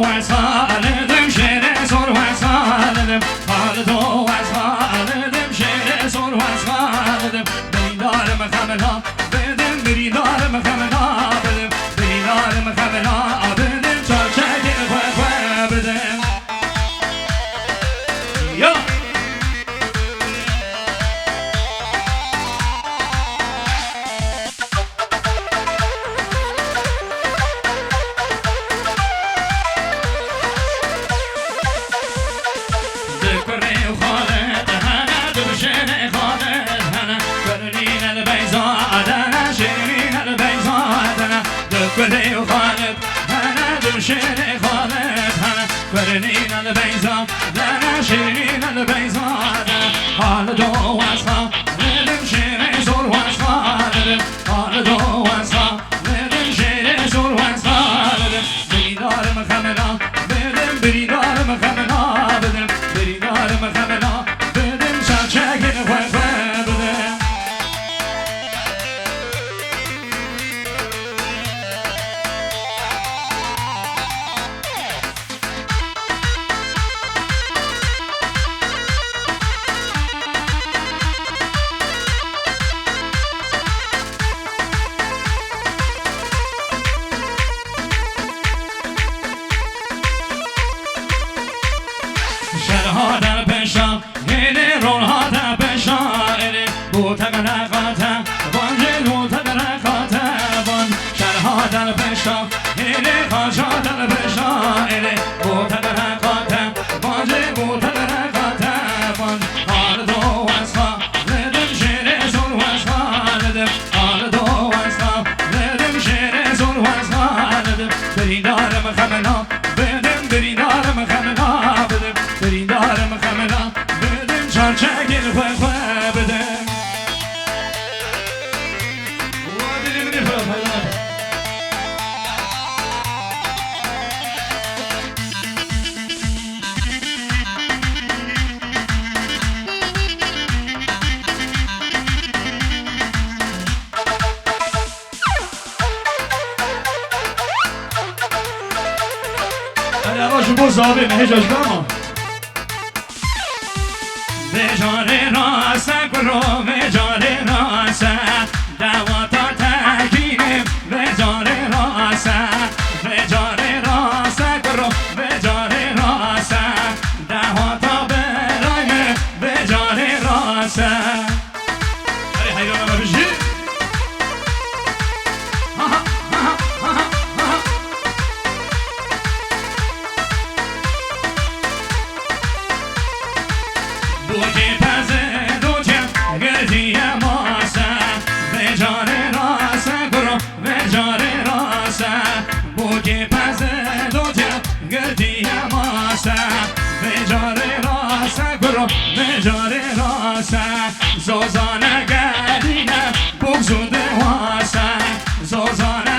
وصالدم شعر زور وصالدم حال تو وصالدم شعر زور وصالدم بریدارم خملا بدم بریدارم خملا بدم بریدارم خملا بدم چارچه خواه بدم یا كلي وخالد أنا دمشين خالد أنا كرنين البيزا أنا شيرين البيزا خالد واسخا دمشين زور واسخا خالد واسخا دمشين زور واسخا بريدار مخمنا بدم بريدار مخمنا بدم بريدار مخمنا بدم شاكين وفا بدم شرها در پشا هلی رولها در پشا هلی بوتا گرخاتا بانجل بوتا گرخاتا بان شرها در پشا هلی خاشا در پشا هلی بوتا گرخاتا بانجل بوتا گرخاتا بان حال دو واسخا ندم شیر زور واسخا ندم حال دو واسخا ندم شیر زور واسخا ندم بریدارم خمنا بدم بریدارم خمنا بدم بریدارم خمنا بدم چارچه گل خواه بدم وادی منی خواه انا آقاشون بود زابه مهجاش بما بجاره راسه کرو بجاره راسه دواتا تکینه بجاره راسه بجاره راسه کرو بجاره راسه دواتا برای بجاره راسه ای حیرانم بشی بوجه پزه دوچه گردی ماسه بجاره راسه کرو بجاره راسه بوجه پزه دوچه گردی ماسه بجاره راسه کرو بجاره راسه زوزانه گردینه بگزوده واسه زوزانه